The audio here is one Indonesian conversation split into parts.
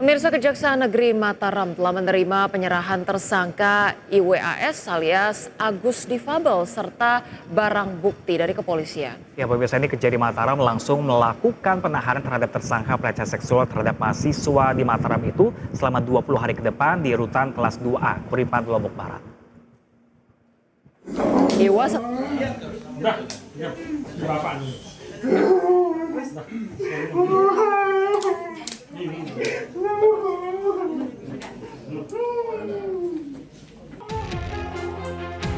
Pemirsa, Kejaksaan Negeri Mataram telah menerima penyerahan tersangka IWAS alias Agus Difabel serta barang bukti dari kepolisian. Ya, pemirsa, ini Kejari Mataram langsung melakukan penahanan terhadap tersangka pelecehan seksual terhadap mahasiswa di Mataram itu selama 20 hari ke depan di rutan kelas 2A, Kuripan, Lombok Barat. IWAS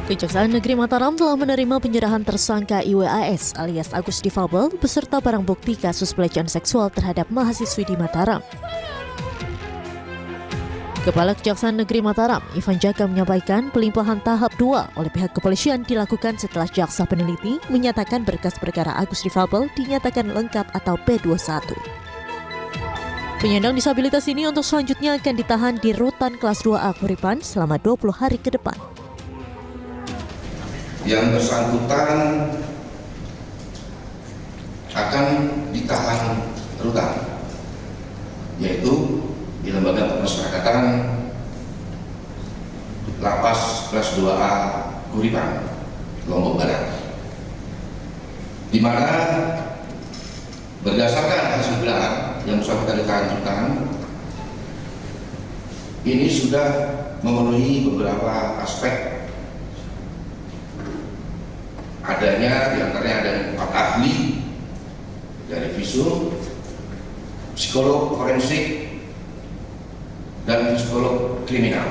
Kejaksaan Negeri Mataram telah menerima penyerahan tersangka IWAS alias Agus Difabel beserta barang bukti kasus pelecehan seksual terhadap mahasiswi di Mataram. Kepala Kejaksaan Negeri Mataram, Ivan Jaka menyampaikan pelimpahan tahap 2 oleh pihak kepolisian dilakukan setelah jaksa peneliti menyatakan berkas perkara Agus Difabel dinyatakan lengkap atau P21. Penyandang disabilitas ini untuk selanjutnya akan ditahan di rutan kelas 2A Kuripan selama 20 hari ke depan. Yang bersangkutan akan ditahan rutan, yaitu di Lembaga Pemasyarakatan Lapas kelas 2A Kuripan, Lombok Barat, di mana berdasarkan hasil gelar yang bersangkutan ditahan rutan ini sudah memenuhi beberapa aspek. Adanya diantaranya ada 4 ahli dari visum, psikolog forensik, dan psikolog kriminal.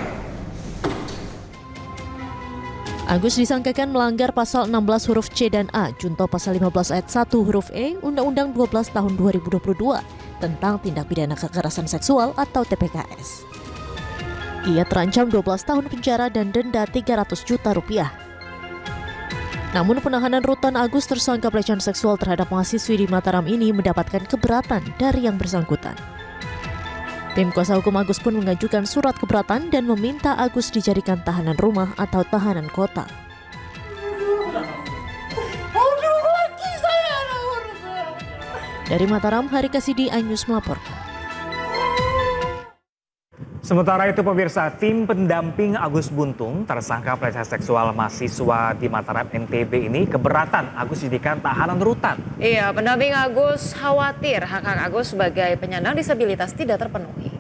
Agus disangkakan melanggar pasal 16 huruf C dan A, junto pasal 15 ayat 1 huruf E, Undang-Undang 12 tahun 2022 tentang tindak pidana kekerasan seksual atau TPKS. Ia terancam 12 tahun penjara dan denda 300 juta rupiah. Namun penahanan rutan Agus tersangka pelecehan seksual terhadap mahasiswi di Mataram ini mendapatkan keberatan dari yang bersangkutan. Tim kuasa hukum Agus pun mengajukan surat keberatan dan meminta Agus dijadikan tahanan rumah atau tahanan kota. Dari Mataram, Hari Kasidi, iNews melaporkan. Sementara itu, pemirsa, tim pendamping Agus Buntung, tersangka pelecehan seksual mahasiswa di Mataram NTB ini keberatan Agus dijadikan tahanan rutan. Iya, pendamping Agus khawatir hak-hak Agus sebagai penyandang disabilitas tidak terpenuhi.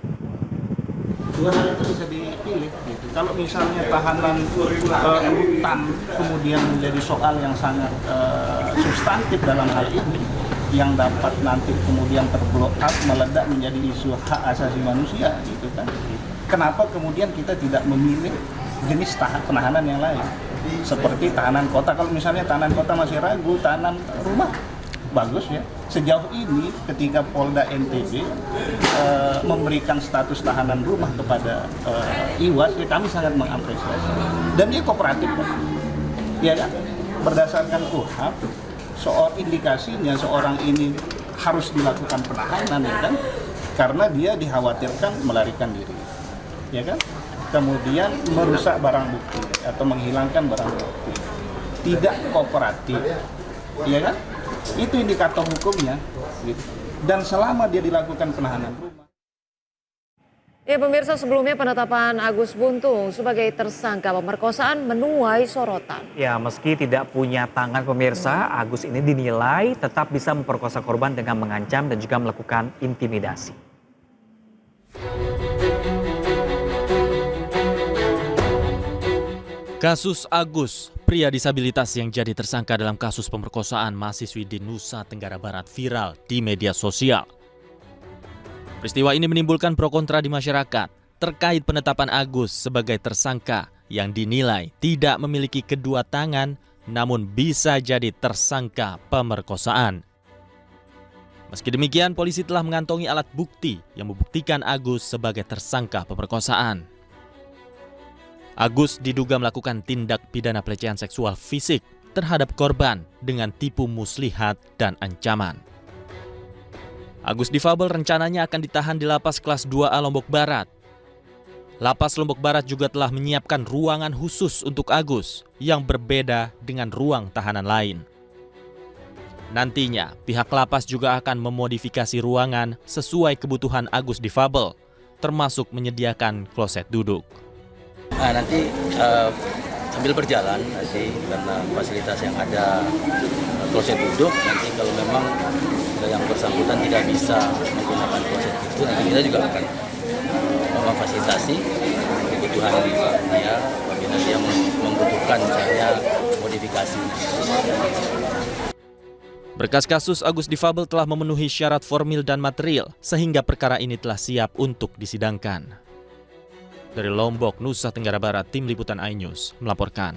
Dua hal itu bisa dipilih gitu. Kalau misalnya tahanan rutan kemudian menjadi soal yang sangat substantif dalam hal ini, yang dapat nanti kemudian terblok up meledak menjadi isu hak asasi manusia gitu kan. Kenapa kemudian kita tidak memilih jenis penahanan yang lain? Seperti tahanan kota, kalau misalnya tahanan kota masih ragu, tahanan rumah bagus ya. Sejauh ini ketika Polda NTB memberikan status tahanan rumah kepada IWAS, ya kami sangat mengapresiasi. Dan dia kooperatif kan? Ya kan? Berdasarkan KUHP, soal indikasinya seorang ini harus dilakukan penahanan ya kan, karena dia dikhawatirkan melarikan diri, ya kan, kemudian merusak barang bukti atau menghilangkan barang bukti, tidak kooperatif, ya kan, itu indikator hukumnya, gitu. Dan selama dia dilakukan penahanan rumah. Ya, pemirsa, sebelumnya penetapan Agus Buntung sebagai tersangka pemerkosaan menuai sorotan. Ya, meski tidak punya tangan, pemirsa, Agus ini dinilai tetap bisa memperkosa korban dengan mengancam dan juga melakukan intimidasi. Kasus Agus, pria disabilitas yang jadi tersangka dalam kasus pemerkosaan mahasiswi di Nusa Tenggara Barat viral di media sosial. Peristiwa ini menimbulkan pro kontra di masyarakat terkait penetapan Agus sebagai tersangka yang dinilai tidak memiliki kedua tangan namun bisa jadi tersangka pemerkosaan. Meski demikian, polisi telah mengantongi alat bukti yang membuktikan Agus sebagai tersangka pemerkosaan. Agus diduga melakukan tindak pidana pelecehan seksual fisik terhadap korban dengan tipu muslihat dan ancaman. Agus Difabel rencananya akan ditahan di Lapas kelas 2A Lombok Barat. Lapas Lombok Barat juga telah menyiapkan ruangan khusus untuk Agus yang berbeda dengan ruang tahanan lain. Nantinya, pihak lapas juga akan memodifikasi ruangan sesuai kebutuhan Agus Difabel termasuk menyediakan kloset duduk. Nah, nanti sambil berjalan nanti karena fasilitas yang ada kloset duduk, nanti kalau memang yang bersangkutan tidak bisa menggunakan kloset itu, nanti kita juga akan memfasilitasi kebutuhan dia apabila dia membutuhkan misalnya modifikasi. Berkas kasus Agus difabel telah memenuhi syarat formil dan material sehingga perkara ini telah siap untuk disidangkan. Dari Lombok, Nusa Tenggara Barat, Tim Liputan iNews melaporkan.